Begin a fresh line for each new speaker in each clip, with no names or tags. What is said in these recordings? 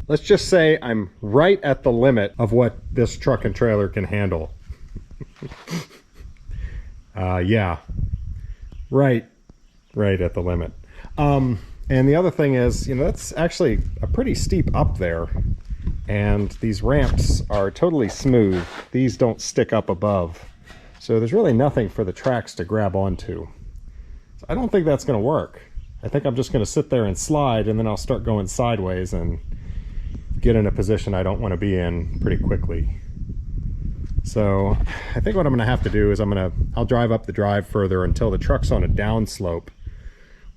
let's just say I'm right at the limit of what this truck and trailer can handle. Yeah, right at the limit. And the other thing is, you know, that's actually a pretty steep up there, and these ramps are totally smooth. These don't stick up above, so there's really nothing for the tracks to grab onto. So I don't think that's going to work. I think I'm just going to sit there and slide, and then I'll start going sideways and get in a position I don't want to be in pretty quickly. So I think what I'm going to have to do is I'll drive up the drive further until the truck's on a downslope,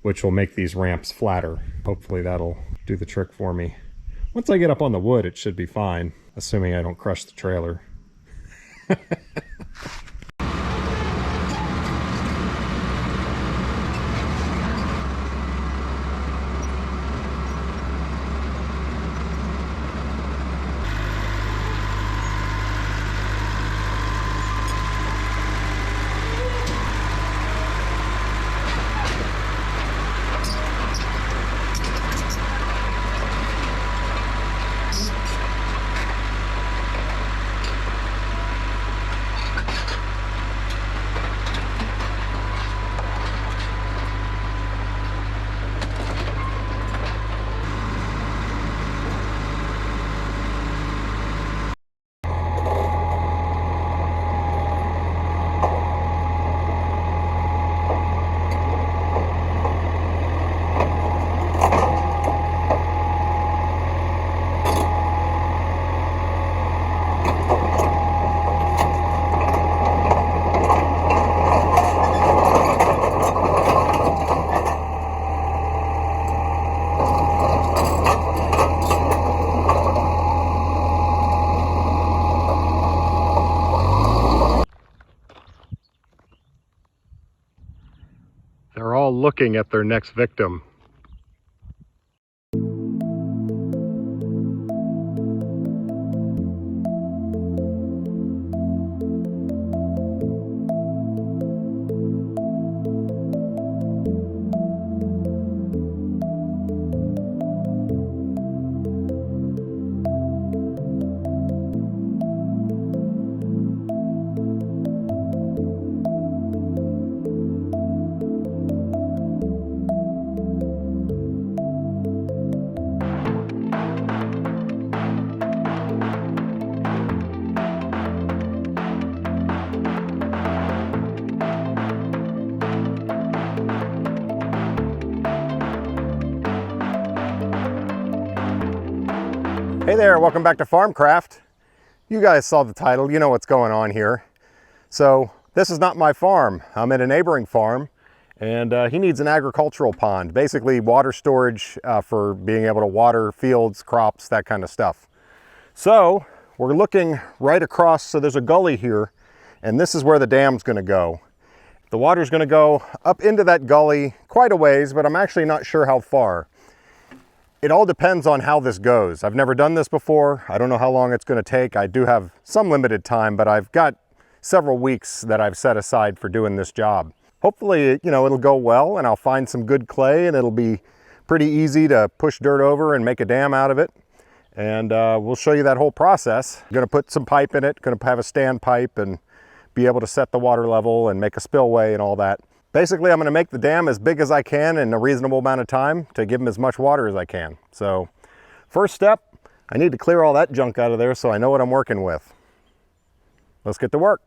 which will make these ramps flatter. Hopefully that'll do the trick for me. Once I get up on the wood, it should be fine, assuming I don't crush the trailer. They're all looking at their next victim. Hey there, welcome back to Farmcraft. You guys saw the title, you know what's going on here. So this is not my farm. I'm at a neighboring farm, and he needs an agricultural pond, basically water storage for being able to water fields, crops, that kind of stuff. So we're looking right across, so there's a gully here, and this is where the dam's gonna go. The water's gonna go up into that gully quite a ways, but I'm actually not sure how far. It all depends on how this goes. I've never done this before. I don't know how long it's going to take. I do have some limited time, but I've got several weeks that I've set aside for doing this job. Hopefully, you know, it'll go well and I'll find some good clay and it'll be pretty easy to push dirt over and make a dam out of it. And we'll show you that whole process. I'm going to put some pipe in it, going to have a stand pipe and be able to set the water level and make a spillway and all that. Basically, I'm going to make the dam as big as I can in a reasonable amount of time to give them as much water as I can. So, first step, I need to clear all that junk out of there so I know what I'm working with. Let's get to work.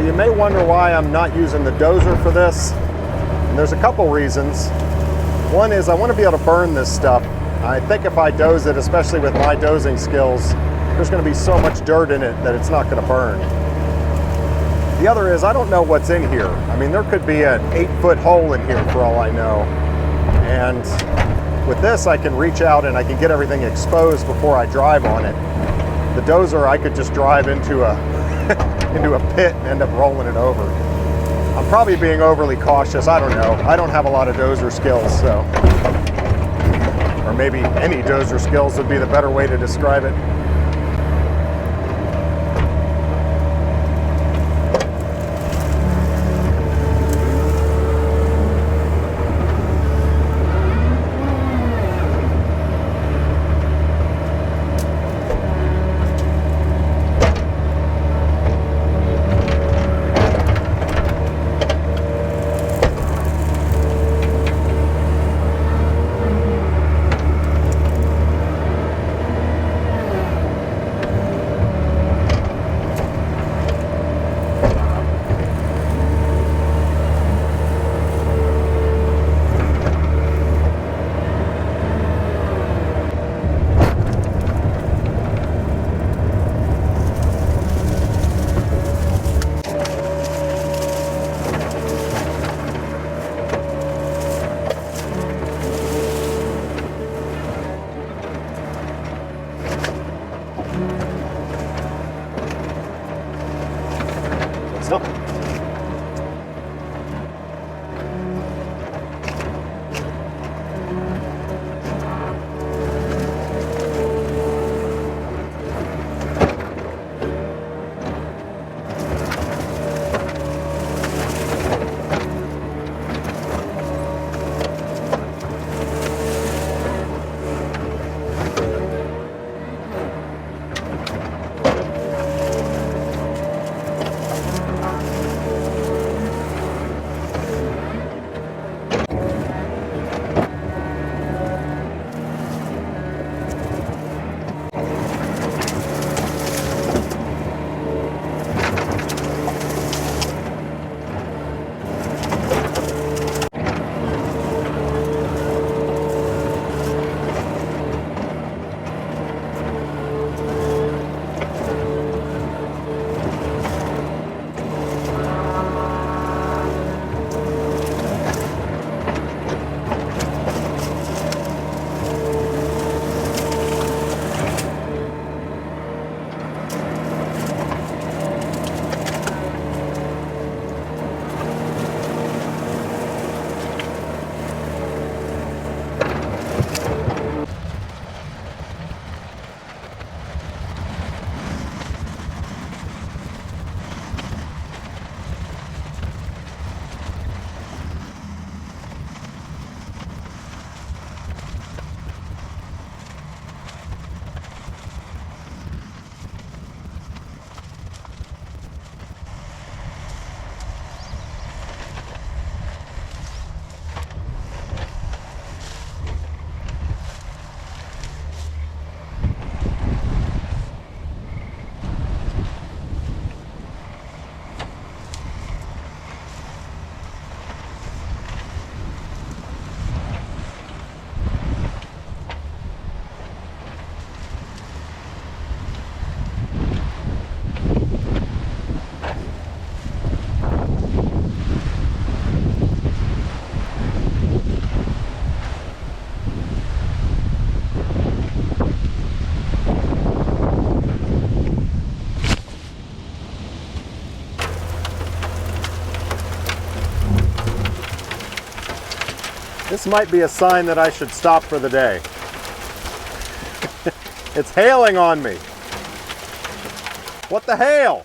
you may wonder why I'm not using the dozer for this. And there's a couple reasons. One is I want to be able to burn this stuff. I think if I doze it, especially with my dozing skills, there's going to be so much dirt in it that it's not going to burn. The other is I don't know what's in here. I mean, there could be an 8-foot hole in here for all I know. And with this, I can reach out and I can get everything exposed before I drive on it. The dozer, I could just drive into a into a pit and end up rolling it over. I'm probably being overly cautious. I don't know. I don't have a lot of dozer skills, so. Or maybe any dozer skills would be the better way to describe it. So. This might be a sign that I should stop for the day. It's hailing on me. What the hail?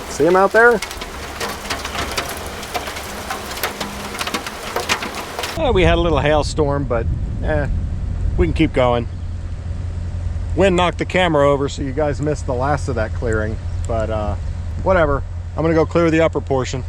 See him out there? We had a little hailstorm, but we can keep going. Wind knocked the camera over, so you guys missed the last of that clearing, but whatever. I'm gonna go clear the upper portion.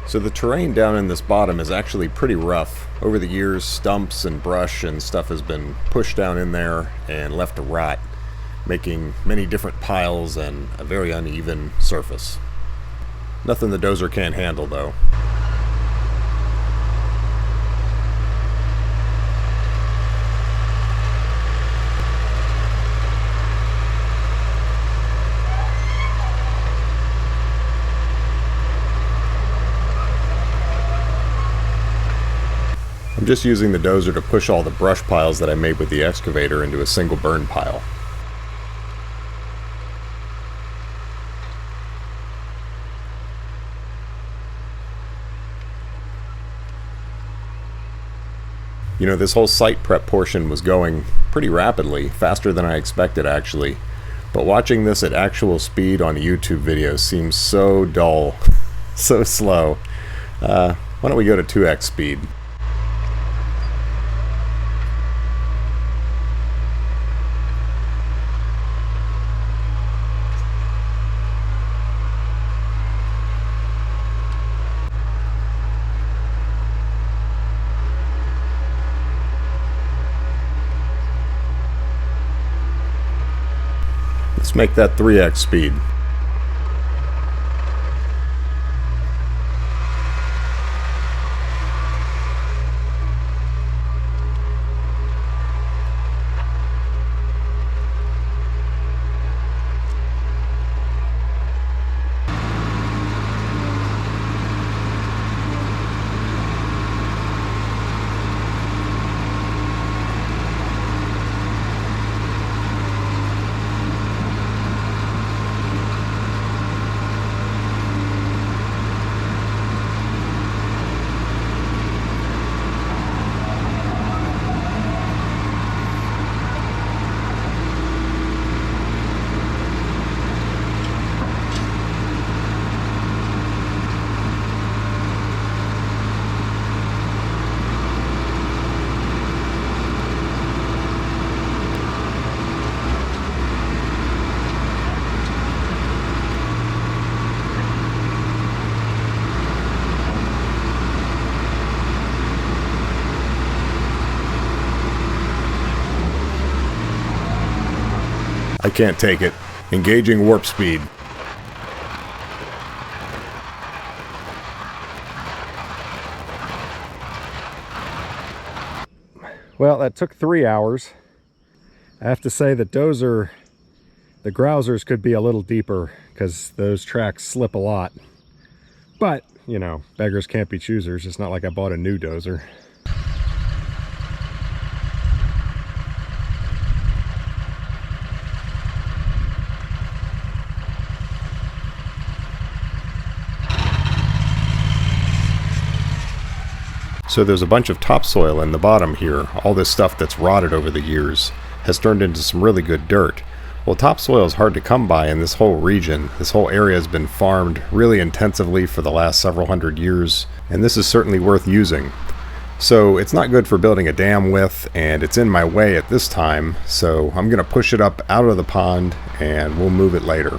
So the terrain down in this bottom is actually pretty rough. Over the years, stumps and brush and stuff has been pushed down in there and left to rot, making many different piles and a very uneven surface. Nothing the dozer can't handle, though. I'm just using the dozer to push all the brush piles that I made with the excavator into a single burn pile. You know, this whole site prep portion was going pretty rapidly, faster than I expected actually, but watching this at actual speed on a YouTube video seems so dull, so slow. Why don't we go to 2x speed? Let's make that 3x speed. I can't take it. Engaging warp speed. Well, that took 3 hours. I have to say the dozer, the grousers could be a little deeper because those tracks slip a lot. But, you know, beggars can't be choosers. It's not like I bought a new dozer. So there's a bunch of topsoil in the bottom here. All this stuff that's rotted over the years has turned into some really good dirt. Well, topsoil is hard to come by in this whole region. This whole area has been farmed really intensively for the last several hundred years, and this is certainly worth using. So it's not good for building a dam with, and it's in my way at this time, so I'm going to push it up out of the pond and we'll move it later.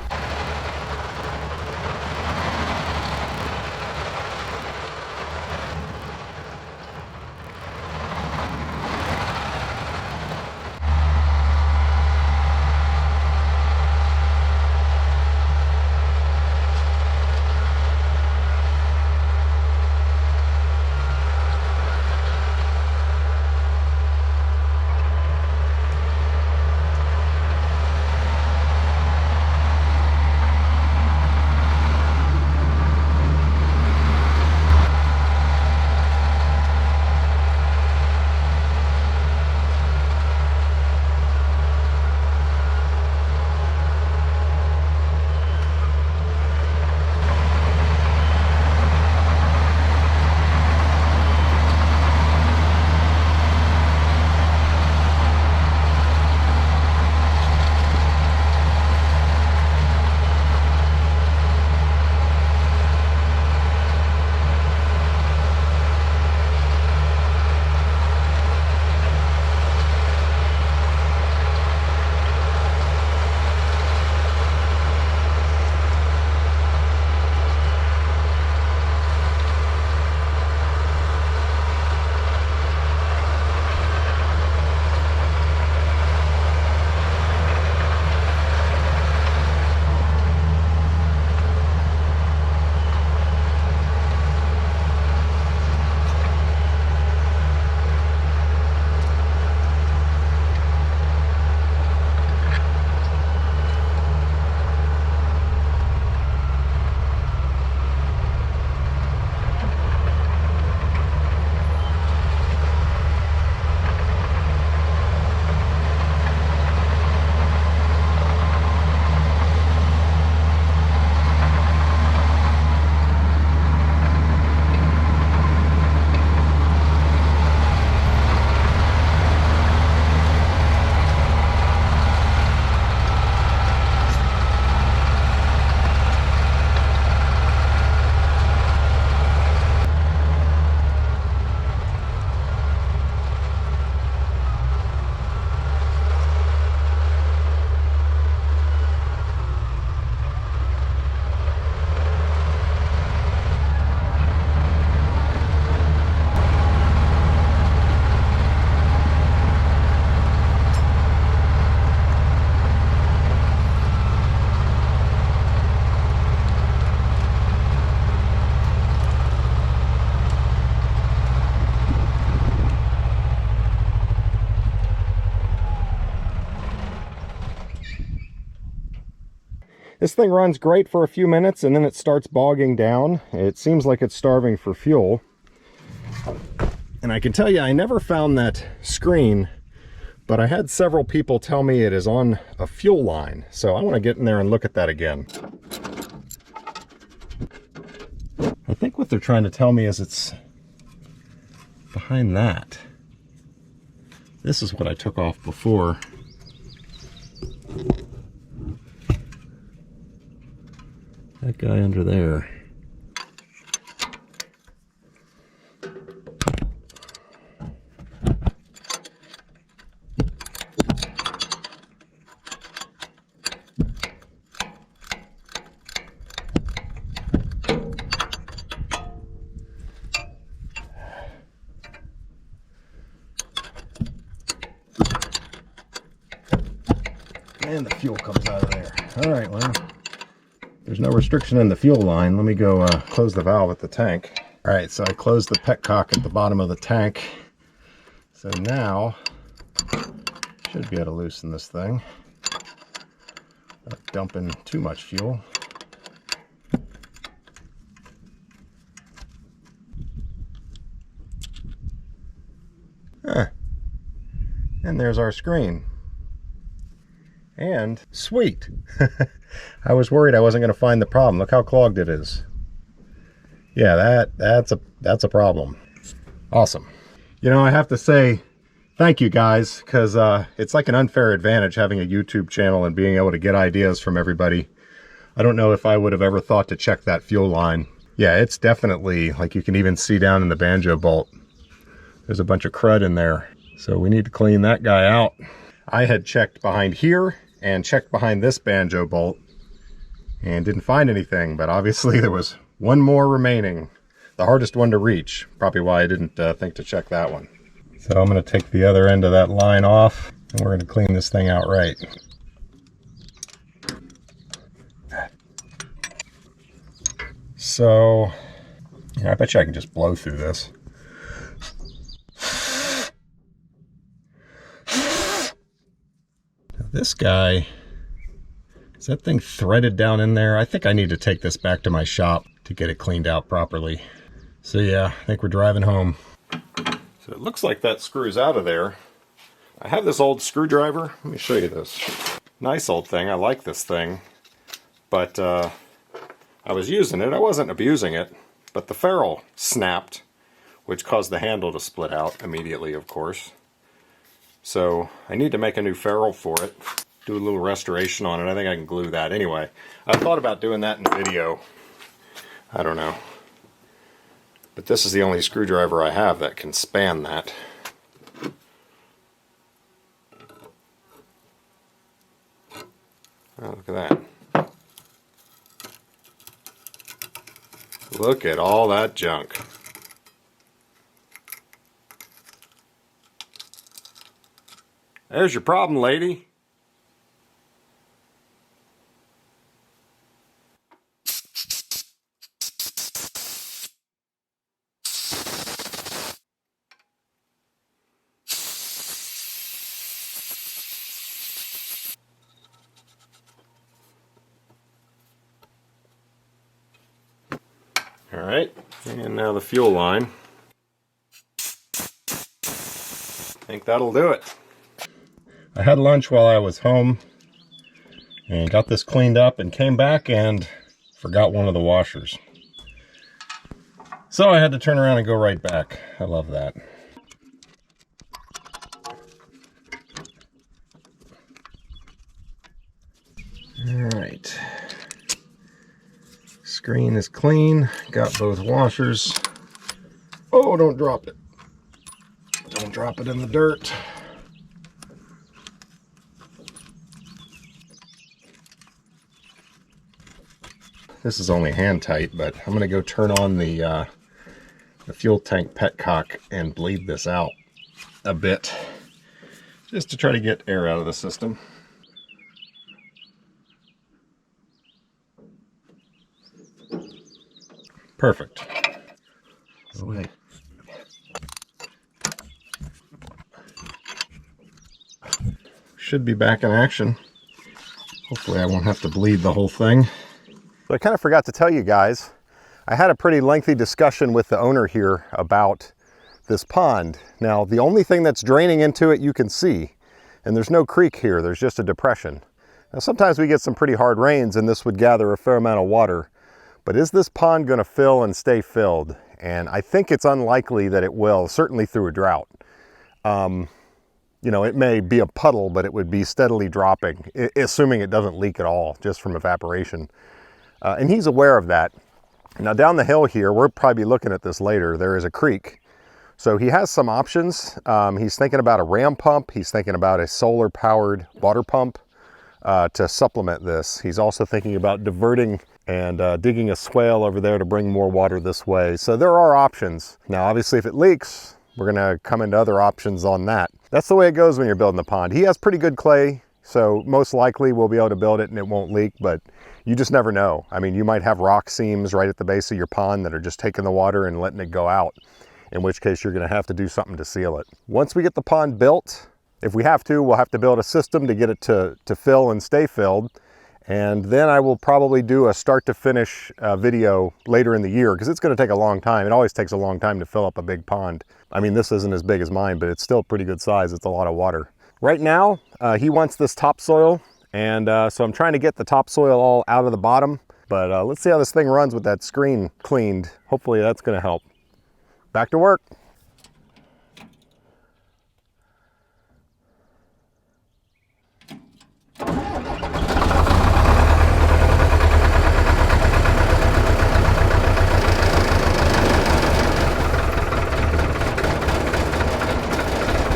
This thing runs great for a few minutes and then it starts bogging down. It seems like it's starving for fuel. And I can tell you, I never found that screen, but I had several people tell me it is on a fuel line. So I want to get in there and look at that again. I think what they're trying to tell me is it's behind that. This is what I took off before. That guy under there. And the fuel comes out of there. All right, well, there's no restriction in the fuel line. Let me go close the valve at the tank. All right, so I closed the petcock at the bottom of the tank. So now, should be able to loosen this thing. Not dumping too much fuel. And there's our screen. And sweet. I was worried I wasn't going to find the problem. Look how clogged it is. Yeah, that's a problem. Awesome. You know, I have to say thank you guys, because it's like an unfair advantage having a YouTube channel and being able to get ideas from everybody. I don't know if I would have ever thought to check that fuel line. Yeah, it's definitely, like you can even see down in the banjo bolt, there's a bunch of crud in there. So we need to clean that guy out. I had checked behind here and checked behind this banjo bolt and didn't find anything, but obviously there was one more remaining, the hardest one to reach, probably why I didn't think to check that one. So I'm going to take the other end of that line off and we're going to clean this thing out right. So yeah, I bet you I can just blow through this. This guy, is that thing threaded down in there? I think I need to take this back to my shop to get it cleaned out properly. So yeah, I think we're driving home. So it looks like that screws out of there. I have this old screwdriver. Let me show you this. Nice old thing. I like this thing. But I was using it. I wasn't abusing it. But the ferrule snapped, which caused the handle to split out immediately, of course. So I need to make a new ferrule for it, do a little restoration on it. I think I can glue that. Anyway, I thought about doing that in a video. I don't know. But this is the only screwdriver I have that can span that. Oh, look at that. Look at all that junk. There's your problem, lady. All right, and now the fuel line. I think that'll do it. I had lunch while I was home and got this cleaned up and came back and forgot one of the washers. So I had to turn around and go right back. I love that. All right. Screen is clean. Got both washers. Oh, don't drop it. Don't drop it in the dirt. This is only hand tight, but I'm going to go turn on the fuel tank petcock and bleed this out a bit, just to try to get air out of the system. Perfect. Oh, wait. Should be back in action. Hopefully I won't have to bleed the whole thing. But I kind of forgot to tell you guys, I had a pretty lengthy discussion with the owner here about this pond. Now, the only thing that's draining into it you can see, and there's no creek here, there's just a depression. Now, sometimes we get some pretty hard rains and this would gather a fair amount of water, but is this pond going to fill and stay filled? And I think it's unlikely that it will, certainly through a drought. You know, it may be a puddle, but it would be steadily dropping, assuming it doesn't leak at all, just from evaporation. And he's aware of that. Now down the hill here, we'll probably be looking at this later, there is a creek. So he has some options. He's thinking about a ram pump. He's thinking about a solar powered water pump to supplement this. He's also thinking about diverting and digging a swale over there to bring more water this way. So there are options. Now, obviously if it leaks, we're gonna come into other options on that. That's the way it goes when you're building the pond. He has pretty good clay, so most likely we'll be able to build it and it won't leak, but you just never know. I mean, you might have rock seams right at the base of your pond that are just taking the water and letting it go out, in which case you're gonna have to do something to seal it. Once we get the pond built, if we have to, we'll have to build a system to get it to fill and stay filled. And then I will probably do a start to finish video later in the year, because it's gonna take a long time. It always takes a long time to fill up a big pond. I mean, this isn't as big as mine, but it's still pretty good size. It's a lot of water. Right now, he wants this topsoil. And so I'm trying to get the topsoil all out of the bottom, but let's see how this thing runs with that screen cleaned. Hopefully that's gonna help. Back to work.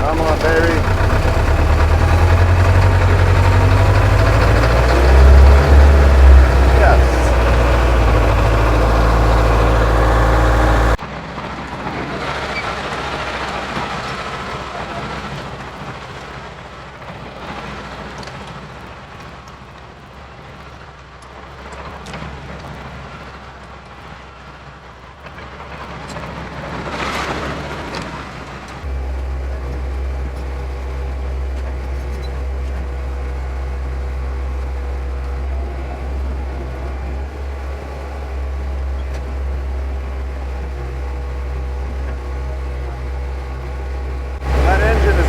Come on, baby.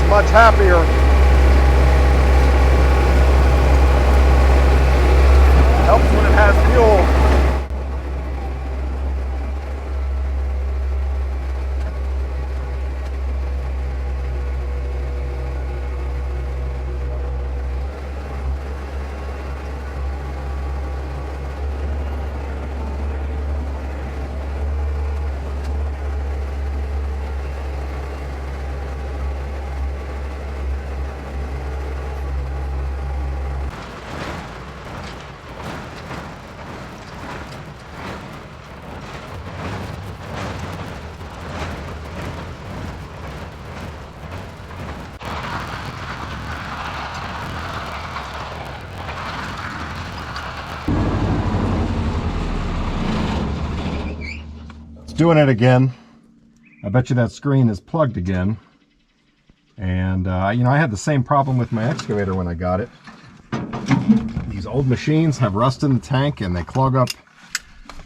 Much happier. Helps when it has fuel. Doing it again. I bet you that screen is plugged again. And you know, I had the same problem with my excavator when I got it. These old machines have rust in the tank and they clog up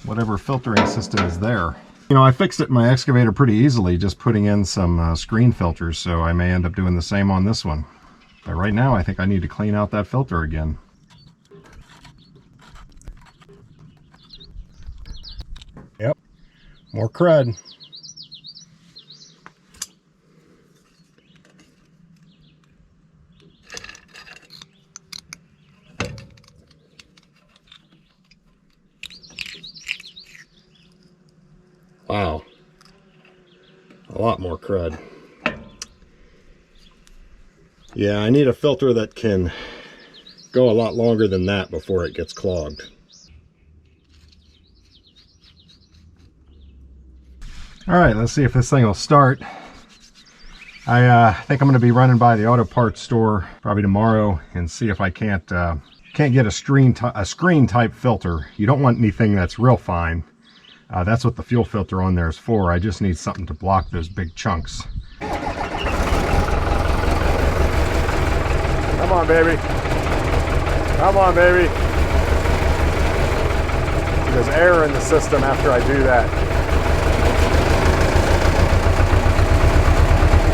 whatever filtering system is there. You know, I fixed it in my excavator pretty easily, just putting in some screen filters, so I may end up doing the same on this one. But right now I think I need to clean out that filter again. Yep. More crud. Wow. A lot more crud. Yeah, I need a filter that can go a lot longer than that before it gets clogged. All right, let's see if this thing will start. I think I'm going to be running by the auto parts store probably tomorrow and see if I can't get a screen type filter. You don't want anything that's real fine. That's what the fuel filter on there is for. I just need something to block those big chunks. Come on, baby. Come on, baby. There's air in the system after I do that.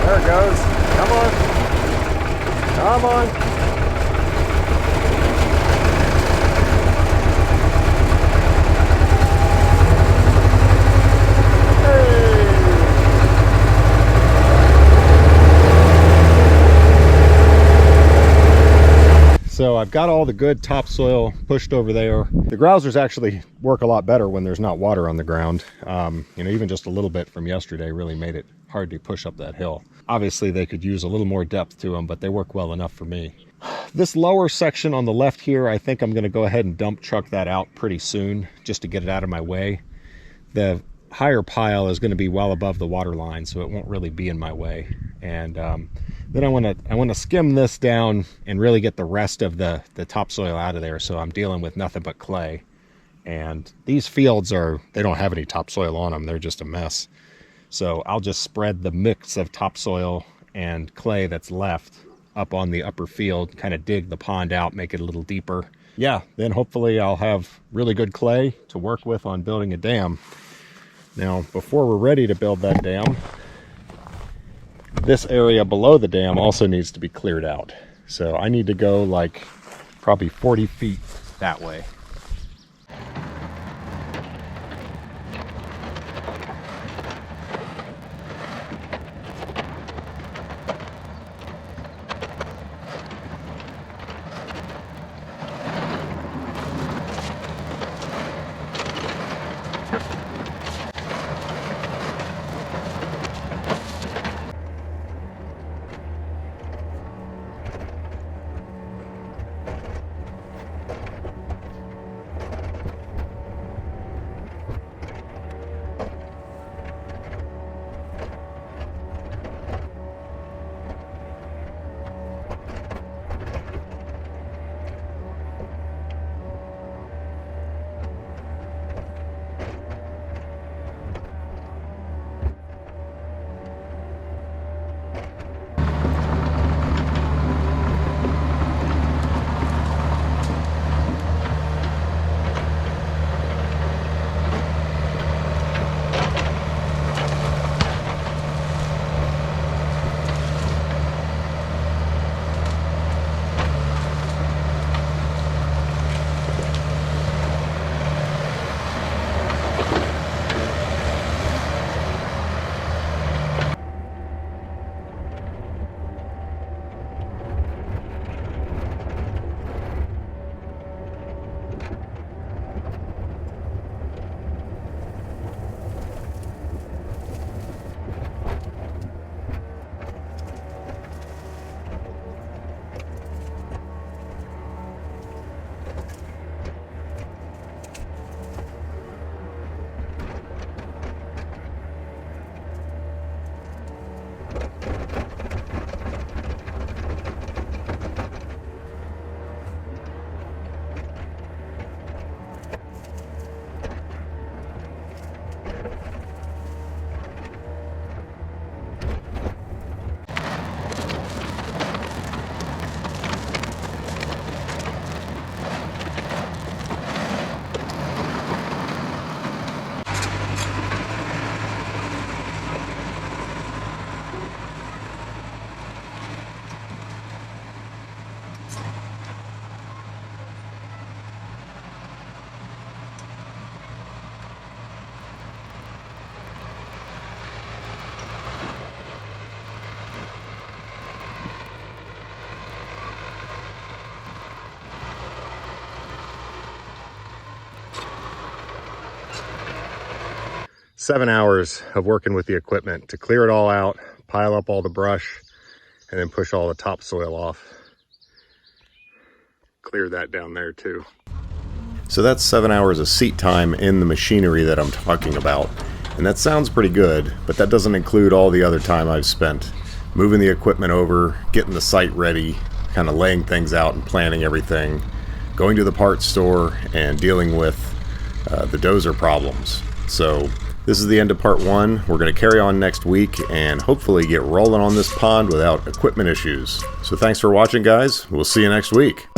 There it goes. Come on. Come on. So I've got all the good topsoil pushed over there. The grousers actually work a lot better when there's not water on the ground. You know, even just a little bit from yesterday really made it hard to push up that hill. Obviously they could use a little more depth to them, but they work well enough for me. This lower section on the left here, I think I'm going to go ahead and dump truck that out pretty soon just to get it out of my way. The higher pile is going to be well above the water line, so it won't really be in my way. And then I want to skim this down and really get the rest of the topsoil out of there, so I'm dealing with nothing but clay. And these fields they don't have any topsoil on them, they're just a mess. So I'll just spread the mix of topsoil and clay that's left up on the upper field, kind of dig the pond out, make it a little deeper. Yeah, then hopefully I'll have really good clay to work with on building a dam. Now, before we're ready to build that dam, this area below the dam also needs to be cleared out. So I need to go like probably 40 feet that way. Seven hours of working with the equipment to clear it all out, pile up all the brush, and then push all the topsoil off. Clear that down there too. So that's 7 hours of seat time in the machinery that I'm talking about. And that sounds pretty good, but that doesn't include all the other time I've spent moving the equipment over, getting the site ready, kind of laying things out and planning everything, going to the parts store and dealing with the dozer problems. So this is the end of part one. We're going to carry on next week and hopefully get rolling on this pond without equipment issues. So thanks for watching, guys. We'll see you next week.